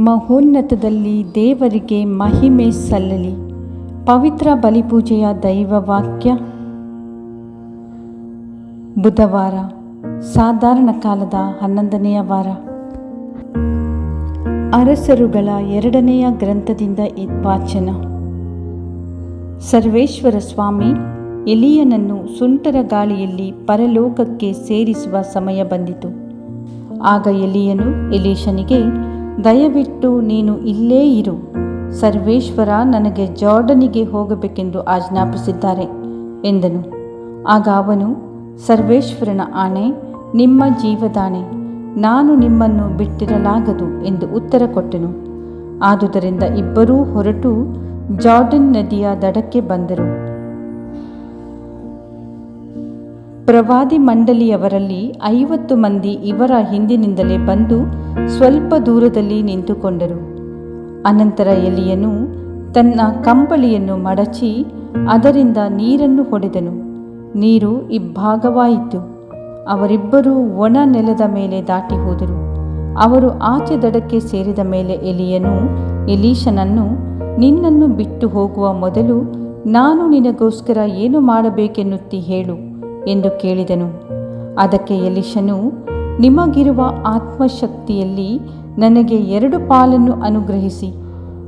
ಮಹೋನ್ನತದಲ್ಲಿ ದೇವರಿಗೆ ಮಹಿಮೆ ಸಲ್ಲಲಿ. ಪವಿತ್ರ ಬಲಿಪೂಜೆಯ ದೈವವಾಕ್ಯ. ಬುಧವಾರ, ಸಾಧಾರಣ ಕಾಲದ 11ನೆಯ ವಾರ. ಅರಸರುಗಳ 2ನೆಯ ಗ್ರಂಥದಿಂದ ವಾಚನ. ಸರ್ವೇಶ್ವರ ಸ್ವಾಮಿ ಎಲೀಯನನ್ನು ಸುಂಟರ ಗಾಳಿಯಲ್ಲಿ ಪರಲೋಕಕ್ಕೆ ಸೇರಿಸುವ ಸಮಯ ಬಂದಿತು. ಆಗ ಎಲೀಯನು ಎಲೀಷನಿಗೆ, ದಯವಿಟ್ಟು ನೀನು ಇಲ್ಲೇ ಇರು, ಸರ್ವೇಶ್ವರ ನನಗೆ ಜಾರ್ಡನಿಗೆ ಹೋಗಬೇಕೆಂದು ಆಜ್ಞಾಪಿಸಿದ್ದಾರೆ ಎಂದನು. ಆಗ ಅವನು, ಸರ್ವೇಶ್ವರನ ಆಣೆ, ನಿಮ್ಮ ಜೀವದಾಣೆ, ನಾನು ನಿಮ್ಮನ್ನು ಬಿಟ್ಟಿರಲಾಗದು ಎಂದು ಉತ್ತರ ಕೊಟ್ಟನು. ಆದುದರಿಂದ ಇಬ್ಬರೂ ಹೊರಟು ಜಾರ್ಡನ್ ನದಿಯ ದಡಕ್ಕೆ ಬಂದರು. ಪ್ರವಾದಿ ಮಂಡಳಿಯವರಲ್ಲಿ 50 ಮಂದಿ ಇವರ ಹಿಂದಿನಿಂದಲೇ ಬಂದು ಸ್ವಲ್ಪ ದೂರದಲ್ಲಿ ನಿಂತುಕೊಂಡರು. ಅನಂತರ ಎಲೀಯನು ತನ್ನ ಕಂಬಳಿಯನ್ನು ಮಡಚಿ ಅದರಿಂದ ನೀರನ್ನು ಹೊಡೆದನು. ನೀರು ಇಬ್ಬಾಗವಾಯಿತು. ಅವರಿಬ್ಬರೂ ಒಣ ನೆಲದ ಮೇಲೆ ದಾಟಿ ಹೋದರು. ಅವರು ಆಚೆ ದಡಕ್ಕೆ ಸೇರಿದ ಮೇಲೆ ಎಲೀಯನು ಎಲೀಷನನ್ನು, ನಿನ್ನನ್ನು ಬಿಟ್ಟು ಹೋಗುವ ಮೊದಲು ನಾನು ನಿನಗೋಸ್ಕರ ಏನು ಮಾಡಬೇಕೆನ್ನುತ್ತಿ ಹೇಳು ಎಂದು ಕೇಳಿದನು. ಅದಕ್ಕೆ ಎಲೀಷನು, ನಿಮಗಿರುವ ಆತ್ಮಶಕ್ತಿಯಲ್ಲಿ ನನಗೆ 2 ಪಾಲನ್ನು ಅನುಗ್ರಹಿಸಿ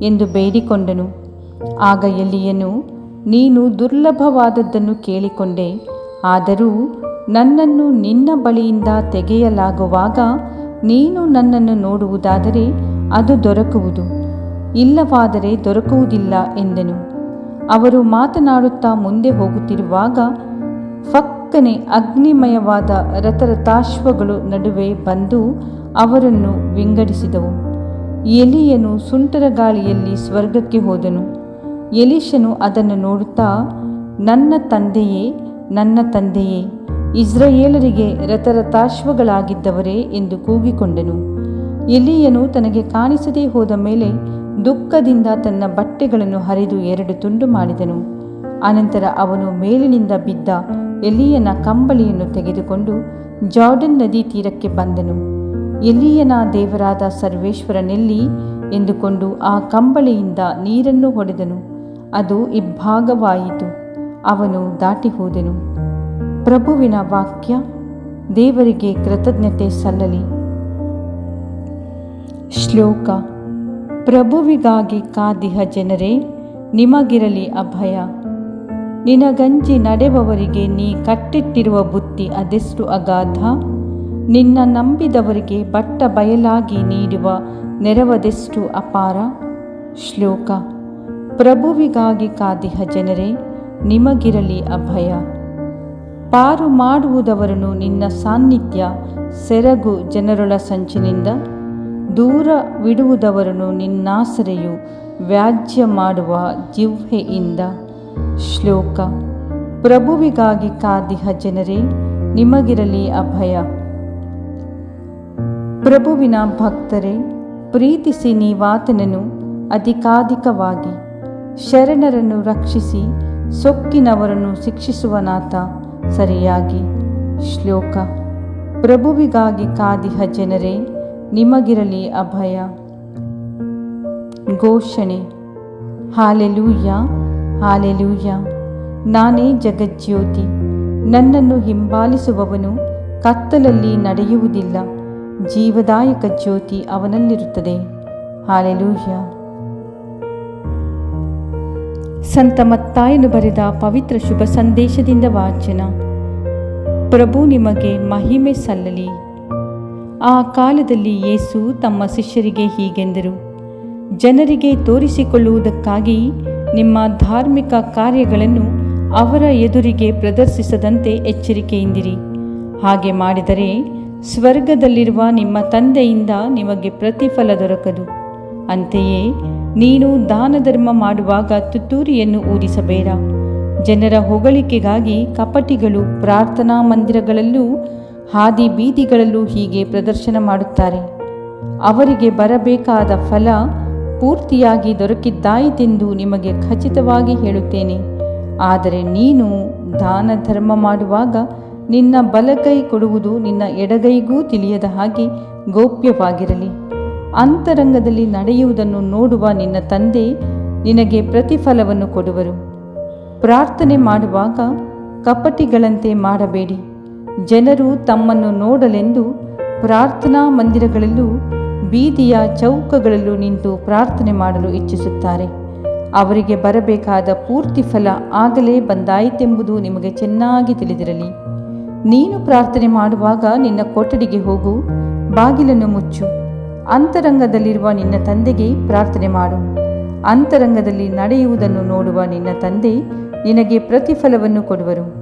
ಎಂದು ಬೇಡಿಕೊಂಡನು. ಆಗ ಎಲೀಯನು, ನೀನು ದುರ್ಲಭವಾದದ್ದನ್ನು ಕೇಳಿಕೊಂಡೆ, ಆದರೂ ನನ್ನನ್ನು ನಿನ್ನ ಬಳಿಯಿಂದ ತೆಗೆಯಲಾಗುವಾಗ ನೀನು ನನ್ನನ್ನು ನೋಡುವುದಾದರೆ ಅದು ದೊರಕುವುದು, ಇಲ್ಲವಾದರೆ ದೊರಕುವುದಿಲ್ಲ ಎಂದನು. ಅವರು ಮಾತನಾಡುತ್ತಾ ಮುಂದೆ ಹೋಗುತ್ತಿರುವಾಗ ಫಕ್ಕನೆ ಅಗ್ನಿಮಯವಾದ ರಥರಥಾಶ್ವಗಳು ನಡುವೆ ಬಂದು ಅವರನ್ನು ವಿಂಗಡಿಸಿದವು. ಎಲೀಯನು ಸುಂಟರ ಗಾಳಿಯಲ್ಲಿ ಸ್ವರ್ಗಕ್ಕೆ ಹೋದನು. ಎಲೀಷನು ಅದನ್ನು ನೋಡುತ್ತಾ, ನನ್ನ ತಂದೆಯೇ, ನನ್ನ ತಂದೆಯೇ, ಇಸ್ರಾಯೇಲರಿಗೆ ರಥರಥಾಶ್ವಗಳಾಗಿದ್ದವರೇ ಎಂದು ಕೂಗಿಕೊಂಡನು. ಎಲೀಯನು ತನಗೆ ಕಾಣಿಸದೇ ಹೋದ ಮೇಲೆ ದುಃಖದಿಂದ ತನ್ನ ಬಟ್ಟೆಗಳನ್ನು ಹರಿದು 2 ತುಂಡು ಮಾಡಿದನು. ಅನಂತರ ಅವನು ಮೇಲಿನಿಂದ ಬಿದ್ದ ಎಲೀಯನ ಕಂಬಳಿಯನ್ನು ತೆಗೆದುಕೊಂಡು ಜಾರ್ಡನ್ ನದಿ ತೀರಕ್ಕೆ ಬಂದನು. ಎಲೀಯನ ದೇವರಾದ ಸರ್ವೇಶ್ವರನೆಲ್ಲಿ ಎಂದುಕೊಂಡು ಆ ಕಂಬಳಿಯಿಂದ ನೀರನ್ನು ಹೊಡೆದನು. ಅದು ಇಬ್ಬಾಗವಾಯಿತು. ಅವನು ದಾಟಿ ಹೋದನು. ಪ್ರಭುವಿನ ವಾಕ್ಯ. ದೇವರಿಗೆ ಕೃತಜ್ಞತೆ ಸಲ್ಲಲಿ. ಶ್ಲೋಕ. ಪ್ರಭುವಿಗಾಗಿ ಕಾದಿಹ ಜನರೇ, ನಿಮಗಿರಲಿ ಅಭಯ. ನಿನಗಂಜಿ ನಡೆಯುವವರಿಗೆ ನೀ ಕಟ್ಟಿಟ್ಟಿರುವ ಬುತ್ತಿ ಅದೆಷ್ಟು ಅಗಾಧ. ನಿನ್ನ ನಂಬಿದವರಿಗೆ ಬಟ್ಟ ಬಯಲಾಗಿ ನೀಡುವ ನೆರವದೆಷ್ಟು ಅಪಾರ. ಶ್ಲೋಕ. ಪ್ರಭುವಿಗಾಗಿ ಕಾದಿಹ ಜನರೇ, ನಿಮಗಿರಲಿ ಅಭಯ. ಪಾರು ಮಾಡುವುದವರನ್ನು ನಿನ್ನ ಸಾನ್ನಿಧ್ಯ ಸೆರಗು ಜನರೊಳ ಸಂಚಿನಿಂದ. ದೂರವಿಡುವುದವರನ್ನು ನಿನ್ನಾಸರೆಯು ವ್ಯಾಜ್ಯ ಮಾಡುವ ಜಿಹ್ವೆಯಿಂದ. ಶ್ಲೋಕ. ಪ್ರಭುವಿಗಾಗಿ ಕಾದಿಹ ಜನರೇ, ನಿಮಗಿರಲಿ ಅಭಯ. ಪ್ರಭುವಿನ ಭಕ್ತರೇ, ಪ್ರೀತಿಸಿ ನೀವಾತನನ್ನು ಅಧಿಕಾಧಿಕವಾಗಿ. ಶರಣರನ್ನು ರಕ್ಷಿಸಿ, ಸೊಕ್ಕಿನವರನ್ನು ಶಿಕ್ಷಿಸುವನಾತ ಸರಿಯಾಗಿ. ಶ್ಲೋಕ. ಪ್ರಭುವಿಗಾಗಿ ಕಾದಿಹ ಜನರೇ, ನಿಮಗಿರಲಿ ಅಭಯ. ಘೋಷಣೆ. Hallelujah, hallelujah. ನಾನೇ ಜಗಜ್ಯೋತಿ. ನನ್ನನ್ನು ಹಿಂಬಾಲಿಸುವವನು ಕತ್ತಲಲ್ಲಿ ನಡೆಯುವುದಿಲ್ಲ. ಜೀವದಾಯಕ ಜ್ಯೋತಿ ಅವನಲ್ಲಿರುತ್ತದೆ. ಹಾಲೆಲೂಯಾ. ಸಂತ ಮತ್ತಾಯನು ಬರೆದ ಪವಿತ್ರ ಶುಭ ಸಂದೇಶದಿಂದ ವಾಚನ. ಪ್ರಭು ನಿಮಗೆ ಮಹಿಮೆ ಸಲ್ಲಲಿ. ಆ ಕಾಲದಲ್ಲಿ ಯೇಸು ತಮ್ಮ ಶಿಷ್ಯರಿಗೆ ಹೀಗೆಂದರು, ಜನರಿಗೆ ತೋರಿಸಿಕೊಳ್ಳುವುದಕ್ಕಾಗಿ ನಿಮ್ಮ ಧಾರ್ಮಿಕ ಕಾರ್ಯಗಳನ್ನು ಅವರ ಎದುರಿಗೆ ಪ್ರದರ್ಶಿಸದಂತೆ ಎಚ್ಚರಿಕೆಯಿಂದಿರಿ. ಹಾಗೆ ಮಾಡಿದರೆ ಸ್ವರ್ಗದಲ್ಲಿರುವ ನಿಮ್ಮ ತಂದೆಯಿಂದ ನಿಮಗೆ ಪ್ರತಿಫಲ ದೊರಕದು. ಅಂತೆಯೇ ನೀನು ದಾನ ಧರ್ಮ ಮಾಡುವಾಗ ತುತ್ತೂರಿಯನ್ನು ಊದಿಸಬೇಡ. ಜನರ ಹೊಗಳಿಕೆಗಾಗಿ ಕಪಟಿಗಳು ಪ್ರಾರ್ಥನಾ ಮಂದಿರಗಳಲ್ಲೂ ಹಾದಿ ಬೀದಿಗಳಲ್ಲೂ ಹೀಗೆ ಪ್ರದರ್ಶನ ಮಾಡುತ್ತಾರೆ. ಅವರಿಗೆ ಬರಬೇಕಾದ ಫಲ ಪೂರ್ತಿಯಾಗಿ ದೊರಕಿದ್ದಾಯಿತೆಂದು ನಿಮಗೆ ಖಚಿತವಾಗಿ ಹೇಳುತ್ತೇನೆ. ಆದರೆ ನೀನು ದಾನ ಧರ್ಮ ಮಾಡುವಾಗ ನಿನ್ನ ಬಲಗೈ ಕೊಡುವುದು ನಿನ್ನ ಎಡಗೈಗೂ ತಿಳಿಯದ ಹಾಗೆ ಗೌಪ್ಯವಾಗಿರಲಿ. ಅಂತರಂಗದಲ್ಲಿ ನಡೆಯುವುದನ್ನು ನೋಡುವ ನಿನ್ನ ತಂದೆ ನಿನಗೆ ಪ್ರತಿಫಲವನ್ನು ಕೊಡುವರು. ಪ್ರಾರ್ಥನೆ ಮಾಡುವಾಗ ಕಪಟಿಗಳಂತೆ ಮಾಡಬೇಡಿ. ಜನರು ತಮ್ಮನ್ನು ನೋಡಲೆಂದು ಪ್ರಾರ್ಥನಾ ಮಂದಿರಗಳಲ್ಲೂ ಬೀದಿಯ ಚೌಕಗಳಲ್ಲೂ ನಿಂತು ಪ್ರಾರ್ಥನೆ ಮಾಡಲು ಇಚ್ಛಿಸುತ್ತಾರೆ. ಅವರಿಗೆ ಬರಬೇಕಾದ ಪೂರ್ತಿ ಫಲ ಆಗಲೇ ಬಂದಾಯಿತೆಂಬುದು ನಿಮಗೆ ಚೆನ್ನಾಗಿ ತಿಳಿದಿರಲಿ. ನೀನು ಪ್ರಾರ್ಥನೆ ಮಾಡುವಾಗ ನಿನ್ನ ಕೊಠಡಿಗೆ ಹೋಗು, ಬಾಗಿಲನ್ನು ಮುಚ್ಚು, ಅಂತರಂಗದಲ್ಲಿರುವ ನಿನ್ನ ತಂದೆಗೆ ಪ್ರಾರ್ಥನೆ ಮಾಡು. ಅಂತರಂಗದಲ್ಲಿ ನಡೆಯುವುದನ್ನು ನೋಡುವ ನಿನ್ನ ತಂದೆ ನಿನಗೆ ಪ್ರತಿಫಲವನ್ನು ಕೊಡುವರು.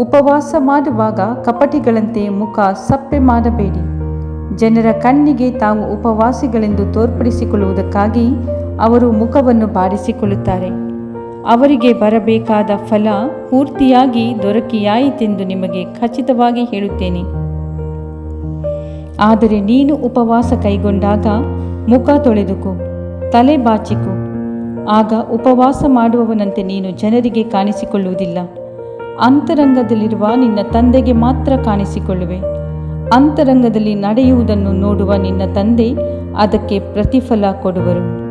ಉಪವಾಸ ಮಾಡುವಾಗ ಕಪಟಿಗಳಂತೆ ಮುಖ ಸಪ್ಪೆ ಮಾಡಬೇಡಿ. ಜನರ ಕಣ್ಣಿಗೆ ತಾವು ಉಪವಾಸಿಗಳೆಂದು ತೋರ್ಪಡಿಸಿಕೊಳ್ಳುವುದಕ್ಕಾಗಿ ಅವರು ಮುಖವನ್ನು ಬಾಡಿಸಿಕೊಳ್ಳುತ್ತಾರೆ. ಅವರಿಗೆ ಬರಬೇಕಾದ ಫಲ ಪೂರ್ತಿಯಾಗಿ ದೊರಕಿಯಾಯಿತೆಂದು ನಿಮಗೆ ಖಚಿತವಾಗಿ ಹೇಳುತ್ತೇನೆ. ಆದರೆ ನೀನು ಉಪವಾಸ ಕೈಗೊಂಡಾಗ ಮುಖ ತೊಳೆದುಕೋ, ತಲೆ ಬಾಚಿಕೋ. ಆಗ ಉಪವಾಸ ಮಾಡುವವನಂತೆ ನೀನು ಜನರಿಗೆ ಕಾಣಿಸಿಕೊಳ್ಳುವುದಿಲ್ಲ, ಅಂತರಂಗದಲ್ಲಿರುವ ನಿನ್ನ ತಂದೆಗೆ ಮಾತ್ರ ಕಾಣಿಸಿಕೊಳ್ಳುವೆ. ಅಂತರಂಗದಲ್ಲಿ ನಡೆಯುವುದನ್ನು ನೋಡುವ ನಿನ್ನ ತಂದೆ ಅದಕ್ಕೆ ಪ್ರತಿಫಲ ಕೊಡುವರು.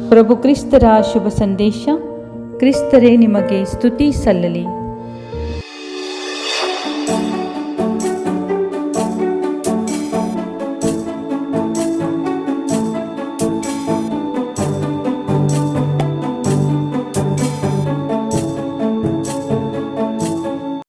ಪ್ರಭು ಕ್ರಿಸ್ತರ ಶುಭ ಸಂದೇಶ. ಕ್ರಿಸ್ತರೇ ನಿಮಗೆ ಸ್ತುತಿ ಸಲ್ಲಲಿ.